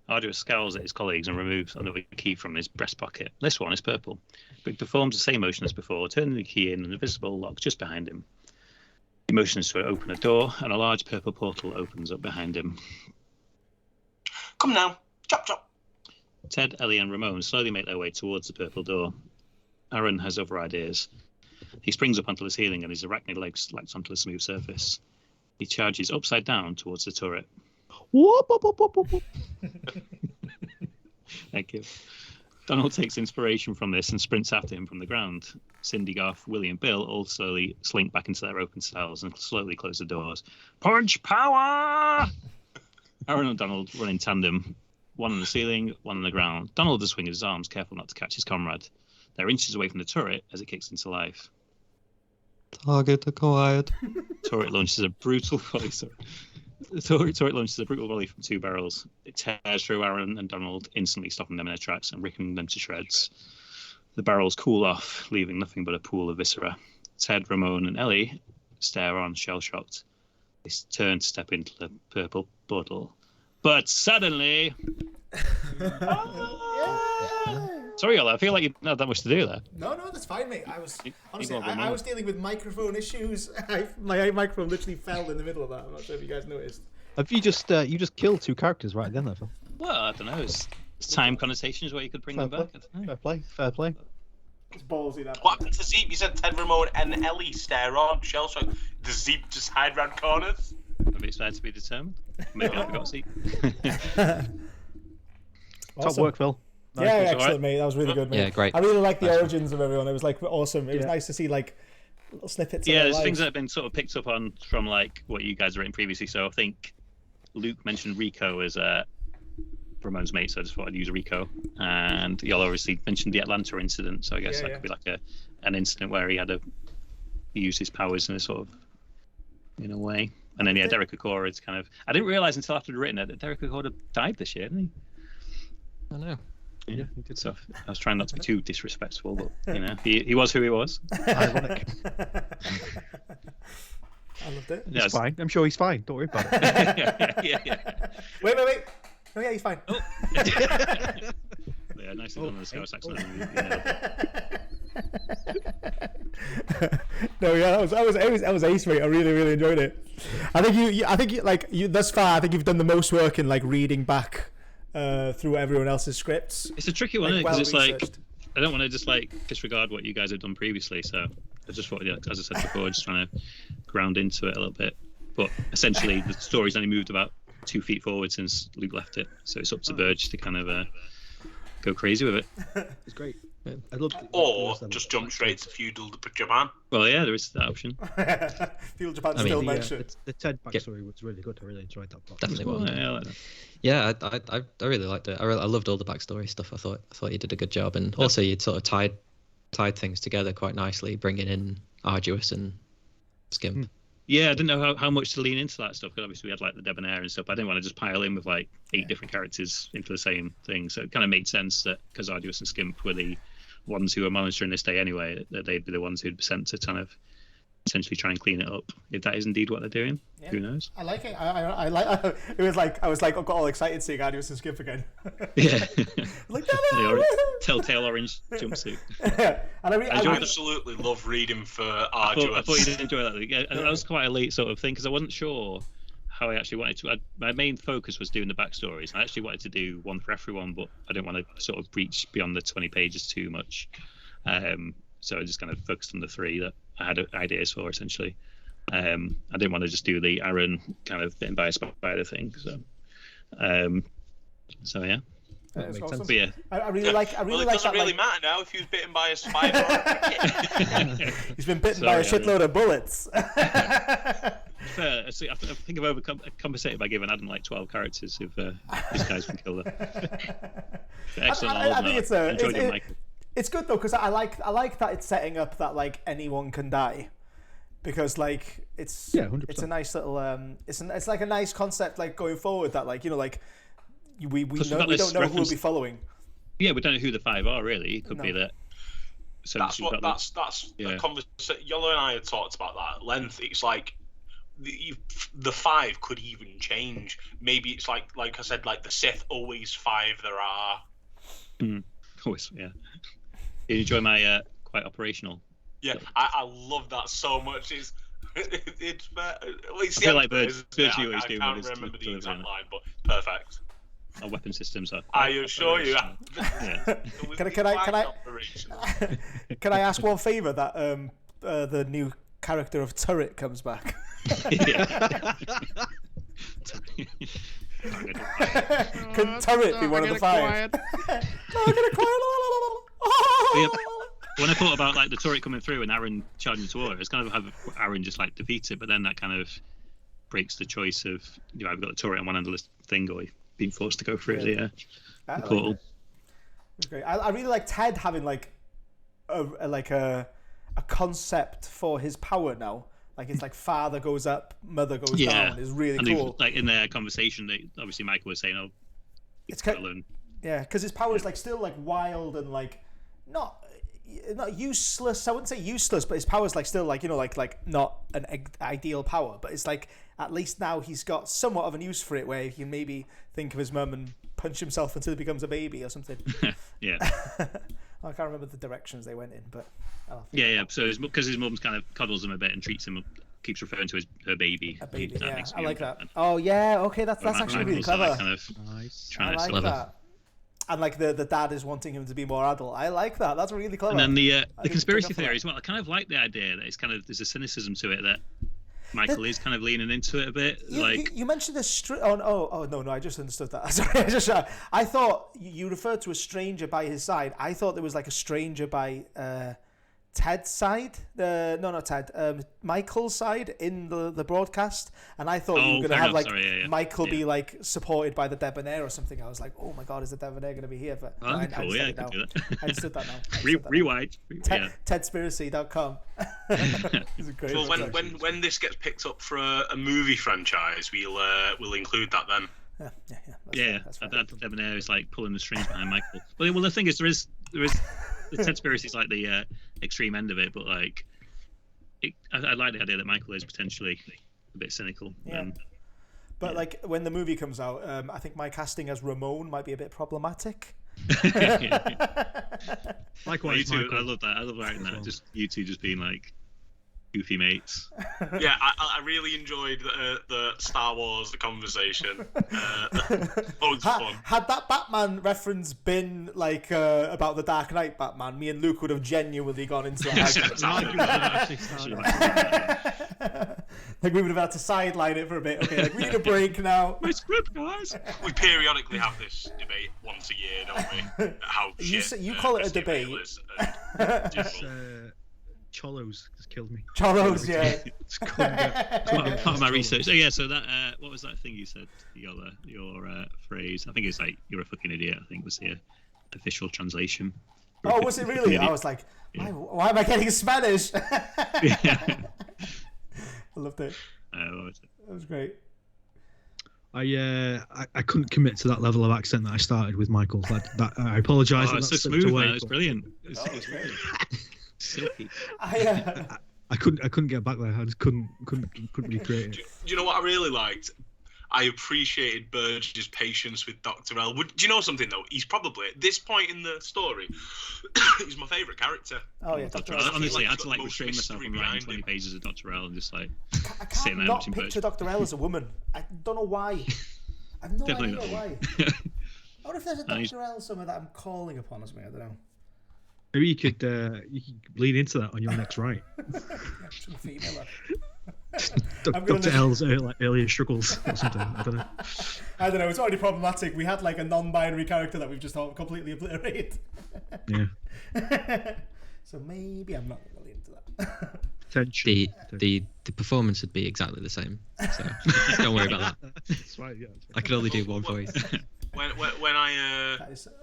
Arduous scowls at his colleagues and removes another key from his breast pocket. This one is purple, but he performs the same motion as before, turning the key in an invisible lock just behind him. He motions to open a door, and a large purple portal opens up behind him. Come now, chop chop. Ted, Ellie, and Ramon slowly make their way towards the purple door. Aaron has other ideas. He springs up onto the ceiling and his arachnid legs latch onto the smooth surface. He charges upside down towards the turret. Whoop, whoop, whoop, whoop, whoop. Thank you. Donald takes inspiration from this and sprints after him from the ground. Cindy, Garth, Willie, and Bill all slowly slink back into their open cells and slowly close the doors. Punch power! Aaron and Donald run in tandem, one on the ceiling, one on the ground. Donald is swinging his arms, careful not to catch his comrade. They're inches away from the turret as it kicks into life. Target acquired. Turret launches a brutal volley. The turret launches a brutal volley from two barrels. It tears through Aaron and Donald, instantly stopping them in their tracks and ripping them to shreds. The barrels cool off, leaving nothing but a pool of viscera. Ted, Ramon, and Ellie stare on, shell-shocked. They turn to step into the purple puddle. But suddenly... Sorry, Ola, I feel like you didn't have that much to do there. No, that's fine, mate. I was honestly, more of a I moment. was dealing with microphone issues. My microphone literally fell in the middle of that. I'm not sure if you guys noticed. Have you just killed 2 characters right then, though, Phil? Well, I don't know. It's time connotations where you could bring them back. I don't know. Fair play. It's ballsy that. What happened to Zeep? You said Ted, Ramon, and Ellie stare on. Shell-shock. Does Zeep just hide round corners? Maybe it's fair to be determined. Maybe I forgot to see. Top work, Phil. Yeah, Nice. excellent, Alright. mate. That was really good, mate. Yeah, great. I really liked the Nice one. origins of everyone. It was like awesome. It was nice to see like little snippets. Yeah, of their there's lives. things that have been sort of picked up on from like what you guys have written previously. So I think Luke mentioned Rico as Ramon's mate, so I just thought I'd use Rico. And y'all obviously mentioned the Atlanta incident, so I guess that could be like an incident where he used his powers in a sort of in a way. And then Derek Okora is kind of. I didn't realise until after I'd written it that Derek Okora died this year, didn't he? I know. Yeah, he did stuff. I was trying not to be too disrespectful, but you know, he was who he was. Ironic. I loved it. Yeah, He's fine. I'm sure he's fine. Don't worry about it. yeah. Wait. Oh yeah, he's fine. Oh. Yeah, nicely done on the Scouse accent. No, yeah, that was ace, mate. I really enjoyed it. I think you thus far. I think you've done the most work in like reading back through everyone else's scripts. It's a tricky one, Like, because it's like well-researched. I don't want to just like disregard what you guys have done previously. So I just thought, as I said before, just trying to ground into it a little bit. But essentially, the story's only moved about 2 feet forward since Luke left it, so it's up to Burge to kind of go crazy with it. It's great. I love Or just jump straight to feudal Japan. Well, yeah, there is that option. Feudal Japan I mean, still the, mentioned. The Ted backstory was really good. I really enjoyed that part. Definitely Well, was. yeah, I like that. Yeah, I really liked it. I loved all the backstory stuff. I thought you did a good job, and also you'd sort of tied things together quite nicely, bringing in Arduous and Skimp. Yeah, I didn't know how much to lean into that stuff, because obviously we had like the Debonair and stuff. I didn't want to just pile in with like 8 different characters into the same thing. So it kind of made sense that because Arduous and Skimp were the ones who were monitoring this day anyway, that they'd be the ones who'd be sent to kind of essentially try and clean it up. If that is indeed what they're doing, who knows? I like it. I like it. Was like I got all excited seeing Arduous and Skip again. Yeah. Like Telltale orange jumpsuit. And I absolutely love reading for Arduous. I thought you did enjoy that. Yeah, that was quite a late sort of thing, because I wasn't sure how I actually wanted to. My main focus was doing the backstories. I actually wanted to do one for everyone, but I didn't want to sort of breach beyond the 20 pages too much. So I just kind of focused on the 3 that I had ideas for, essentially. I didn't want to just do the Aaron kind of bitten by a spider thing. So yeah. That's awesome. But yeah. I really like. I really Well, it like doesn't that. really matter now if he was bitten by a spider. Or a cricket. He's been bitten by a shitload of bullets. Fair. I think I've overcompensated by giving Adam like 12 characters if these guys can kill them. Excellent. I think it's it's good though, because I like that it's setting up that like anyone can die, because like it's 100%. it's a nice little it's like a nice concept like going forward, that like, you know, like we don't know who we'll be following. Yeah, we don't know who the 5 are really. It could be that. So That's a conversation. Yellow and I had talked about that at length. It's like the 5 could even change. Maybe it's like I said, like the Sith, always 5 there are. Always, yeah. You enjoy my quite operational. Yeah, I love that so much. It's I feel like Burge always do. I can't remember the exact line, but perfect. Our weapon systems are. I assure you. Yeah. Can I ask one favor, that the new character of Turret comes back? Can Turret be one of the 5? When I thought about like the turret coming through and Aaron charging towards it, it's kind of have Aaron just like defeat it, but then that kind of breaks the choice of, you know, I've got the turret on one end of the thing, or being forced to go through the portal. Great. I really like Ted having like a concept for his power now. Like it's like father goes up, mother goes down. It's really cool. Like in their conversation, obviously Michael was saying, "Oh, it's because his power is like still like wild and like not. not useless. I wouldn't say useless, but his power's like still like like not an ideal power. But it's like at least now he's got somewhat of an use for it, where he can maybe think of his mum and punch himself until he becomes a baby or something. Yeah. I can't remember the directions they went in, but yeah. So because his mum's kind of coddles him a bit and treats him, keeps referring to her baby. A baby, That yeah. makes I me like that. and Oh yeah, okay, that's actually really clever. Kind of Nice. I like to that. And like the dad is wanting him to be more adult. I like that. That's really clever. And then the didn't conspiracy pick up on theory that. as well. I kind of like the idea that it's kind of there's a cynicism to it that Michael is kind of leaning into it a bit. You mentioned a oh no, I just understood that. Sorry, I thought you referred to a stranger by his side. I thought there was like a stranger by Ted's side. No, not Ted. Michael's side in the broadcast, and I thought you were going to have like Michael be like supported by the Debonair or something. I was like, oh my god, is the Debonair going to be here? But I cool. Yeah, I can do that. I understood that now. Rewind. Tedspiracy.com. Well, when this gets picked up for a movie franchise, we'll include that then. Yeah. That Debonair is like pulling the strings behind Michael. Well, the thing is, there is the Tedspiracy is like the extreme end of it, but like, I like the idea that Michael is potentially a bit cynical. Yeah. But like when the movie comes out, I think my casting as Ramon might be a bit problematic. Likewise, you two, I love that. I love writing that. Just you two just being like goofy mates. Yeah, I really enjoyed the Star Wars conversation. Loads of fun. Had that Batman reference been like about the Dark Knight Batman, me and Luke would have genuinely gone into that. Like we would have had to sideline it for a bit. Okay, like we need a break now. My script, guys. We periodically have this debate once a year, don't we? How you call it a debate. Cholos has killed me. Cholos, yeah. Part of my research. So yeah, so that what was that thing you said? Your phrase. I think it's like "you're a fucking idiot." I think was the official translation. Oh, was it really? I was like, why am I getting Spanish? Yeah. I loved it. That was great. I couldn't commit to that level of accent that I started with Michael. That I apologise. Oh, it's so smooth, man. It was brilliant. It was great. Silky. I couldn't get back there. I just couldn't recreate it. Do you know what I really liked? I appreciated Burge's patience with Dr. L. Do you know something though? He's probably at this point in the story, he's my favourite character. Oh yeah, Dr. L. Honestly, I had to like restrain myself from writing 20 pages of Dr. L and just like I sitting can't there not watching picture Burge. Dr. L as a woman. I don't know why. I have no Definitely idea not. why. I wonder if there's a Dr. L somewhere that I'm calling upon or something. I don't know. Maybe you could lean into that on your next write. Some female. Dr. L's earlier struggles or something. I don't know. I don't know. It's already problematic. We had like a non-binary character that we've just all completely obliterated. Yeah. So maybe I'm not really into that. Potentially. The performance would be exactly the same. So don't worry about that. That's right. Yeah. I could only do one voice. When I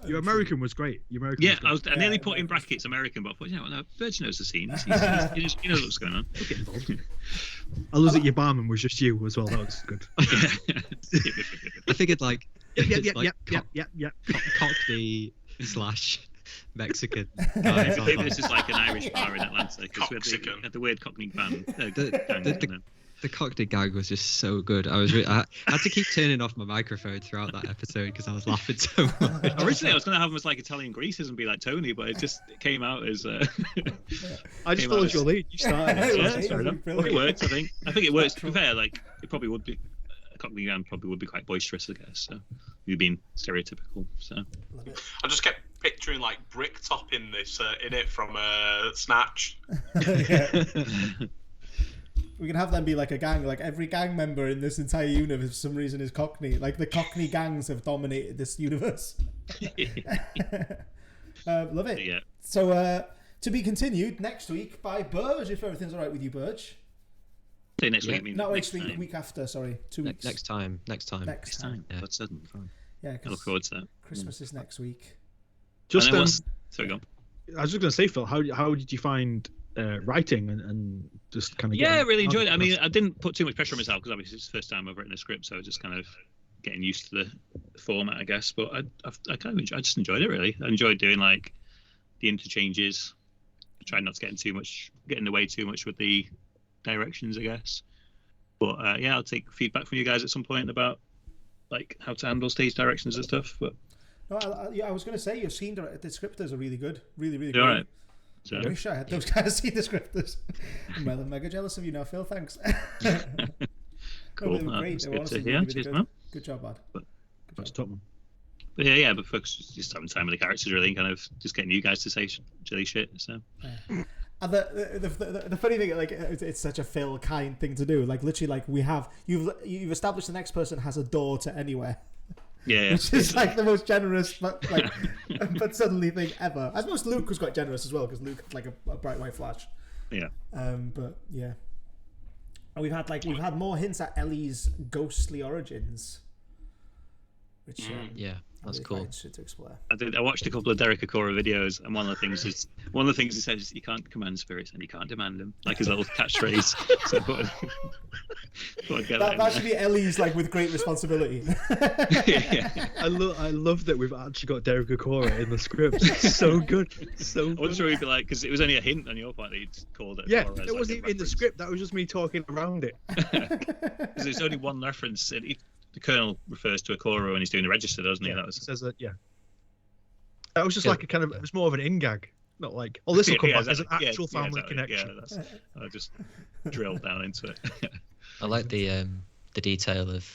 Your American was great. Yeah, I nearly put in brackets American, but I thought, no, Burge knows the scenes. He knows what's going on. He'll get involved. I love that your barman was just you as well. That was good. I figured like Yep. Cockney / Mexican guys. I think this is like an Irish bar in Atlanta because we had the weird Cockney band. The Cockney gag was just so good. I had to keep turning off my microphone throughout that episode because I was laughing so much. Originally, I was going to have them as like Italian greasers and be like Tony, but it came out as. I just followed your lead. You started. That's fair enough. It works. I think it works. To be fair, like it probably would be. A Cockney band probably would be quite boisterous, I guess. So you've been stereotypical. So I just kept picturing like Bricktop in this in it from Snatch. We can have them be like a gang. Like every gang member in this entire universe, for some reason, is Cockney. Like the Cockney gangs have dominated this universe. Love it. Yeah. So to be continued next week by Burge, if everything's all right with you, Burge. Say next week. I mean, not next week. The week after. Sorry, 2 weeks. Next time. Next time. Yeah. That's sudden. Yeah. I look forward to that. Christmas is next week. Just sorry, go on. I was just going to say, Phil, how did you find writing and just kind of I really enjoyed it. I mean, I didn't put too much pressure on myself because obviously it's the first time I've written a script, so I was just kind of getting used to the format, I guess. But I just enjoyed it really. I enjoyed doing like the interchanges try not to get in the way too much with the directions, I guess. But yeah, I'll take feedback from you guys at some point about like how to handle stage directions and stuff. But no, I was going to say your scene the descriptors are really good, really good. All right. So, I wish I had those kind of scene descriptors. I'm mega jealous of you now, Phil. Thanks. cool. They were great. They were honestly really good. Good job, bud. That's top one. But yeah, but folks just having time with the characters, really, and kind of just getting you guys to say silly shit. So. And the funny thing, like, it's such a Phil kind thing to do. Like, literally, like you've established the next person has a door to anywhere. Yeah. Which is like the most generous, but suddenly thing ever. I suppose Luke was quite generous as well because Luke had like a bright white flash. Yeah. But yeah. And we've had more hints at Ellie's ghostly origins, which that's really cool. interested to explore. I watched a couple of Derek Akora videos, and one of the things he says is you can't command spirits and you can't demand them, like his little catchphrase. So that should be Ellie's like with great responsibility. Yeah. I love that we've actually got Derek Akora in the script. It's so good. So I wasn't sure he'd be like, because it was only a hint on your part that he'd called it. Yeah, Akora, it wasn't even in the script. That was just me talking around it. Because there's only one reference. The Colonel refers to Akora when he's doing the register, doesn't he? Yeah, that was... It says that, yeah. That was just like a kind of, it was more of an in-gag. Not like, oh, this will come back as an actual family connection. Yeah, I just drilled down into it. I like the detail of,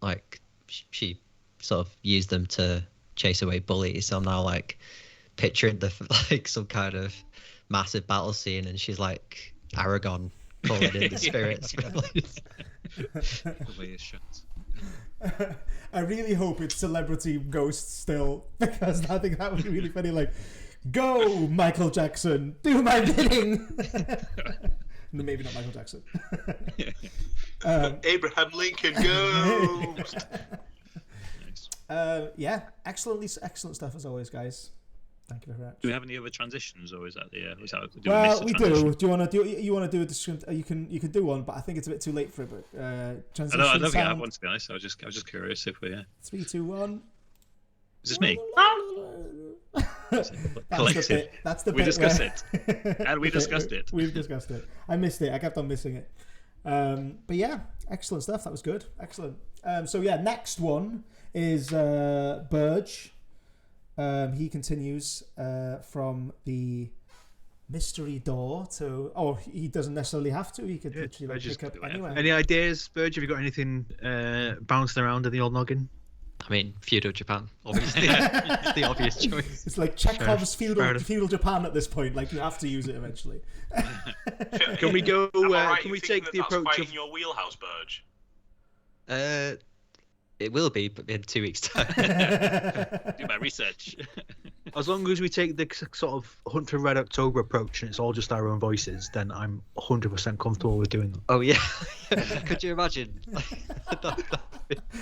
like, she sort of used them to chase away bullies. So I'm now, like, picturing like some kind of massive battle scene, and she's like Aragon calling in the spirits. The way it's shot. I really hope it's celebrity ghosts still, because I think that would be really funny. Like, go Michael Jackson, do my bidding. No, maybe not Michael Jackson. Abraham Lincoln, ghost. Yeah, excellent stuff as always, guys. Thank you very much. Do we have any other transitions, or is that the? Well, we do. Do you want to do a description? You can do one, but I think it's a bit too late for it. But transition. I don't think I have one, to be honest. I was just curious if we. 3, 2, 1. Is this me? Collective. That's the bit. We discussed it, and we discussed it. We've discussed it. I missed it. I kept on missing it. But yeah, excellent stuff. That was good. Excellent. So yeah, next one is Burge. He continues from the mystery door to... Oh, he doesn't necessarily have to. He could literally pick up anywhere. Any ideas, Burge? Have you got anything bouncing around in the old noggin? I mean, feudal Japan, obviously. It's the obvious choice. It's like Chekhov's feudal Japan at this point. Like, you have to use it eventually. Can we go... Right, can we take the approach right of... in your wheelhouse, Burge? It will be, but in 2 weeks' time. Do my research. As long as we take the sort of Hunt for Red October approach and it's all just our own voices, then I'm 100% comfortable with doing that. Oh yeah. Could you imagine? That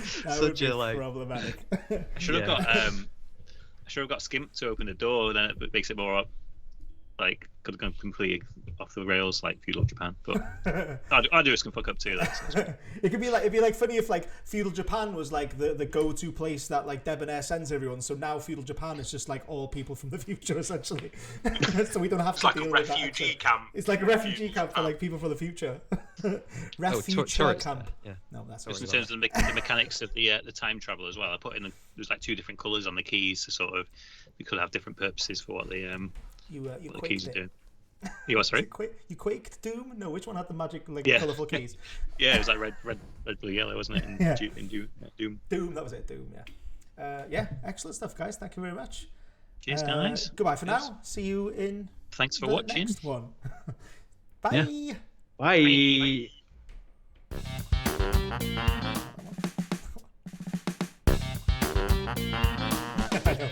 Such would be a like problematic. I should have got Skimp to open the door. Then it makes it more like could have gone completely off the rails like feudal Japan. But I'll do some fuck up too. It'd be like funny if like feudal Japan was like the go-to place that like Debonair sends everyone. So now feudal Japan is just like all people from the future essentially. So we don't have to deal with that. It's like a refugee camp. It's like a refugee camp for like people from the future. Refugee camp. Yeah. No, that's just in terms of the mechanics of the time travel as well. I put in there's like 2 different colours on the keys to sort of we could have different purposes for what the keys are doing. You what, sorry? You quaked Doom? No, which one had the magic colourful keys? Yeah, it was like red, blue, yellow, wasn't it? In Doom. Doom, that was it. Doom, yeah. Yeah, excellent stuff, guys. Thank you very much. Cheers, guys. Goodbye for now. See you in. Thanks for watching. Next one. Bye. Yeah. Bye. Bye.